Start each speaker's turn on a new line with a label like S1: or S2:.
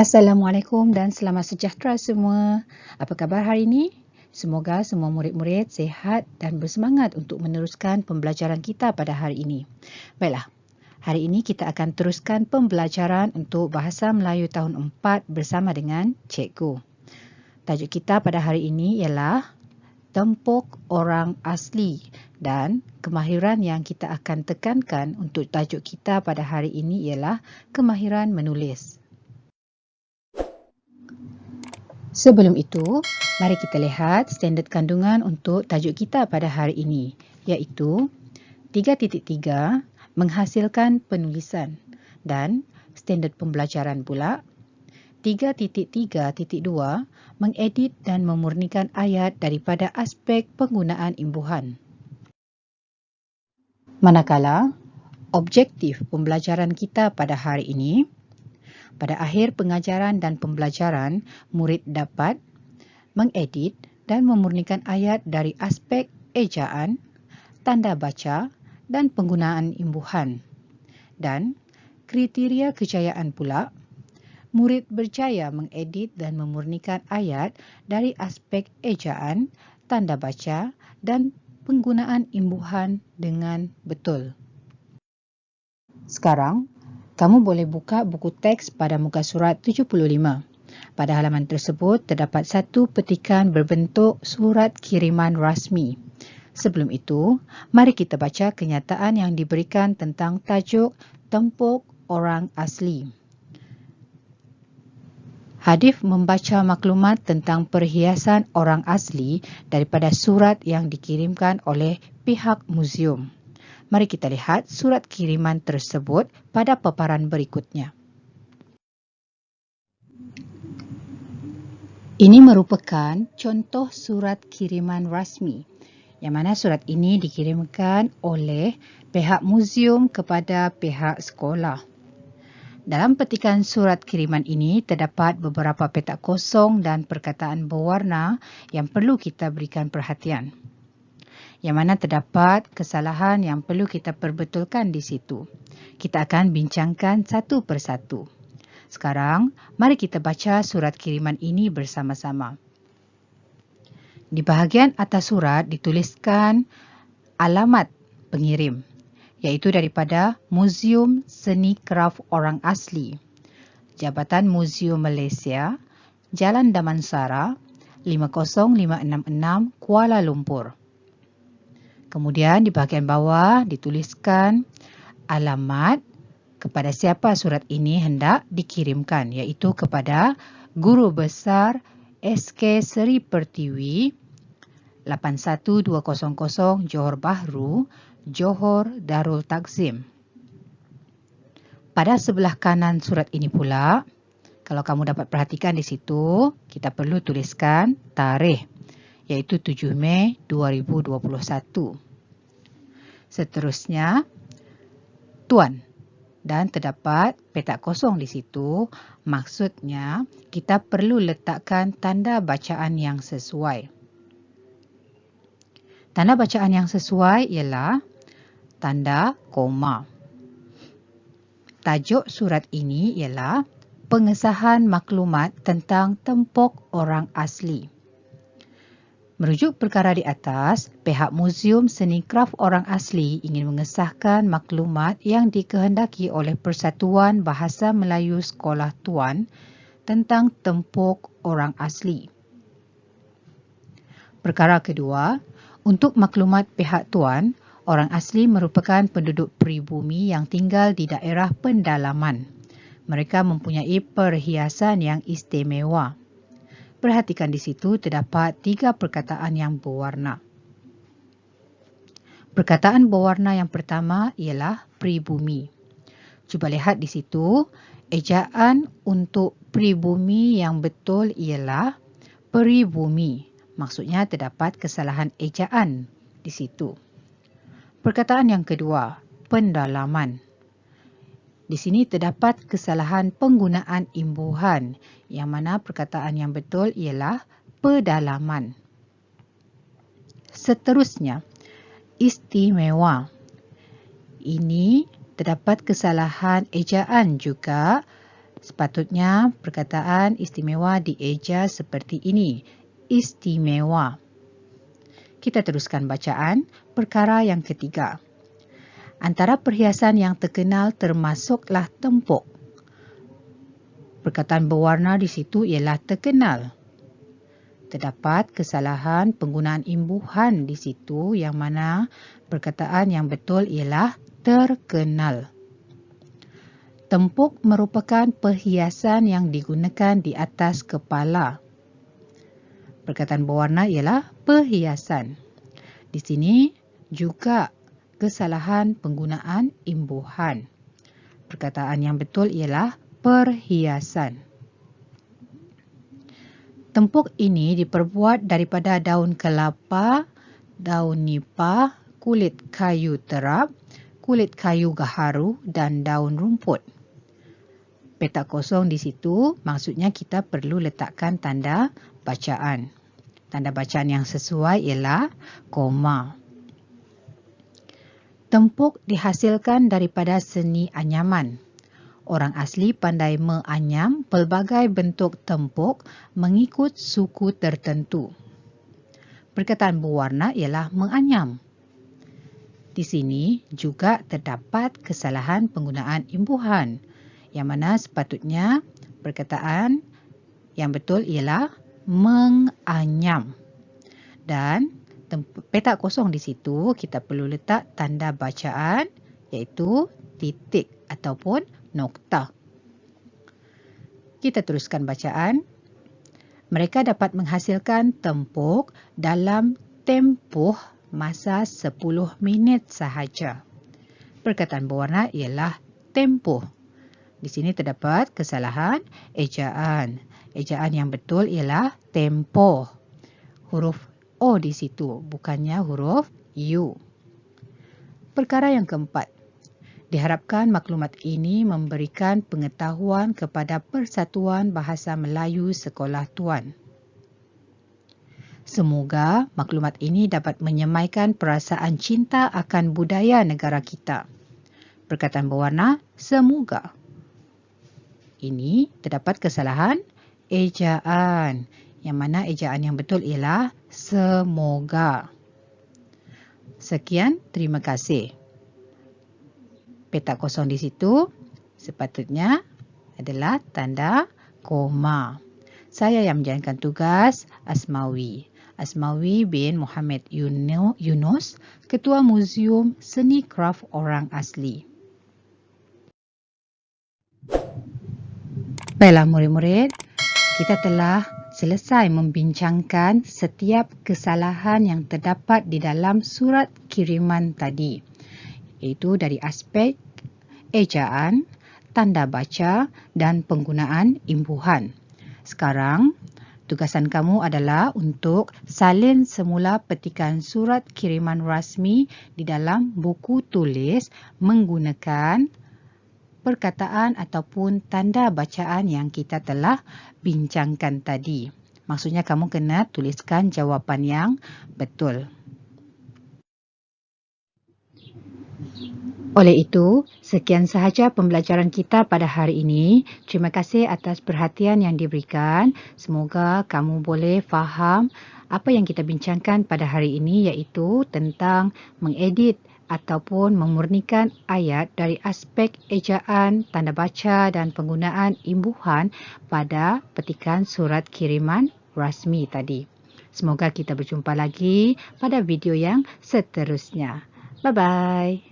S1: Assalamualaikum dan selamat sejahtera semua. Apa khabar hari ini? Semoga semua murid-murid sihat dan bersemangat untuk meneruskan pembelajaran kita pada hari ini. Baiklah, hari ini kita akan teruskan pembelajaran untuk Bahasa Melayu tahun 4 bersama dengan Cikgu. Tajuk kita pada hari ini ialah Tempuk Orang Asli dan kemahiran yang kita akan tekankan untuk tajuk kita pada hari ini ialah kemahiran menulis. Sebelum itu, mari kita lihat standard kandungan untuk tajuk kita pada hari ini, iaitu 3.3 menghasilkan penulisan dan standard pembelajaran pula 3.3.2 mengedit dan memurnikan ayat daripada aspek penggunaan imbuhan. Manakala objektif pembelajaran kita pada hari ini, pada akhir pengajaran dan pembelajaran, murid dapat mengedit dan memurnikan ayat dari aspek ejaan, tanda baca dan penggunaan imbuhan. Dan kriteria kejayaan pula, murid berjaya mengedit dan memurnikan ayat dari aspek ejaan, tanda baca dan penggunaan imbuhan dengan betul. Sekarang, kamu boleh buka buku teks pada muka surat 75. Pada halaman tersebut, terdapat satu petikan berbentuk surat kiriman rasmi. Sebelum itu, mari kita baca kenyataan yang diberikan tentang tajuk Tempuk Orang Asli. Hadif membaca maklumat tentang perhiasan orang asli daripada surat yang dikirimkan oleh pihak muzium. Mari kita lihat surat kiriman tersebut pada paparan berikutnya. Ini merupakan contoh surat kiriman rasmi, yang mana surat ini dikirimkan oleh pihak muzium kepada pihak sekolah. Dalam petikan surat kiriman ini terdapat beberapa petak kosong dan perkataan berwarna yang perlu kita berikan perhatian, yang mana terdapat kesalahan yang perlu kita perbetulkan di situ. Kita akan bincangkan satu persatu. Sekarang, mari kita baca surat kiriman ini bersama-sama. Di bahagian atas surat dituliskan alamat pengirim, iaitu daripada Muzium Seni Kraf Orang Asli, Jabatan Muzium Malaysia, Jalan Damansara, 50566, Kuala Lumpur. Kemudian di bahagian bawah dituliskan alamat kepada siapa surat ini hendak dikirimkan, iaitu kepada Guru Besar SK Seri Pertiwi, 81200 Johor Bahru, Johor Darul Takzim. Pada sebelah kanan surat ini pula, kalau kamu dapat perhatikan di situ, kita perlu tuliskan tarikh, iaitu 7 Mei 2021. Seterusnya, Tuan. Dan terdapat petak kosong di situ, maksudnya kita perlu letakkan tanda bacaan yang sesuai. Tanda bacaan yang sesuai ialah tanda koma. Tajuk surat ini ialah Pengesahan Maklumat tentang Tempuk Orang Asli. Merujuk perkara di atas, pihak Muzium Seni Kraf Orang Asli ingin mengesahkan maklumat yang dikehendaki oleh Persatuan Bahasa Melayu Sekolah Tuan tentang Tempuk Orang Asli. Perkara kedua, untuk maklumat pihak Tuan, orang asli merupakan penduduk pribumi yang tinggal di daerah pendalaman. Mereka mempunyai perhiasan yang istimewa. Perhatikan di situ terdapat 3 perkataan yang berwarna. Perkataan berwarna yang pertama ialah pribumi. Cuba lihat di situ, ejaan untuk pribumi yang betul ialah peribumi. Maksudnya terdapat kesalahan ejaan di situ. Perkataan yang kedua, pendalaman. Di sini terdapat kesalahan penggunaan imbuhan, yang mana perkataan yang betul ialah pedalaman. Seterusnya, istimewa. Ini terdapat kesalahan ejaan juga Sepatutnya perkataan istimewa dieja seperti ini. Istimewa. Kita teruskan bacaan perkara yang ketiga. Antara perhiasan yang terkenal termasuklah tempuk. Perkataan berwarna di situ ialah terkenal. Terdapat kesalahan penggunaan imbuhan di situ yang mana perkataan yang betul ialah terkenal. Tempuk merupakan perhiasan yang digunakan di atas kepala. Perkataan berwarna ialah perhiasan. Di sini juga kesalahan penggunaan imbuhan. Perkataan yang betul ialah perhiasan. Tempuk ini diperbuat daripada daun kelapa, daun nipah, kulit kayu terap, kulit kayu gaharu dan daun rumput. Petak kosong di situ maksudnya kita perlu letakkan tanda bacaan. Tanda bacaan yang sesuai ialah koma. Tempuk dihasilkan daripada seni anyaman. Orang asli pandai menganyam pelbagai bentuk tempuk mengikut suku tertentu. Perkataan berwarna ialah menganyam. Di sini juga terdapat kesalahan penggunaan imbuhan, yang mana sepatutnya perkataan yang betul ialah menganyam. Dan petak kosong di situ kita perlu letak tanda bacaan iaitu titik ataupun nokta. Kita teruskan bacaan. Mereka dapat menghasilkan tempuk dalam tempoh masa 10 minit sahaja. Perkataan berwarna ialah tempoh. Di sini terdapat kesalahan ejaan. Ejaan yang betul ialah tempoh. Huruf O di situ, bukannya huruf U. Perkara yang keempat. Diharapkan maklumat ini memberikan pengetahuan kepada Persatuan Bahasa Melayu Sekolah Tuan. Semoga maklumat ini dapat menyemaikan perasaan cinta akan budaya negara kita. Perkataan berwarna semoga. Ini terdapat kesalahan ejaan, yang mana ejaan yang betul ialah semoga. Sekian, terima kasih. Petak kosong di situ sepatutnya adalah tanda koma. Saya yang menjalankan tugas Asmawi. Asmawi bin Muhammad Yunus, Ketua Muzium Seni Kraf Orang Asli. Baiklah murid-murid, kita telah selesai membincangkan setiap kesalahan yang terdapat di dalam surat kiriman tadi, iaitu dari aspek ejaan, tanda baca dan penggunaan imbuhan. Sekarang, tugasan kamu adalah untuk salin semula petikan surat kiriman rasmi di dalam buku tulis menggunakan perkataan ataupun tanda bacaan yang kita telah bincangkan tadi. Maksudnya kamu kena tuliskan jawapan yang betul. Oleh itu, sekian sahaja pembelajaran kita pada hari ini. Terima kasih atas perhatian yang diberikan. Semoga kamu boleh faham apa yang kita bincangkan pada hari ini, iaitu tentang mengedit ataupun memurnikan ayat dari aspek ejaan, tanda baca dan penggunaan imbuhan pada petikan surat kiriman rasmi tadi. Semoga kita berjumpa lagi pada video yang seterusnya. Bye-bye.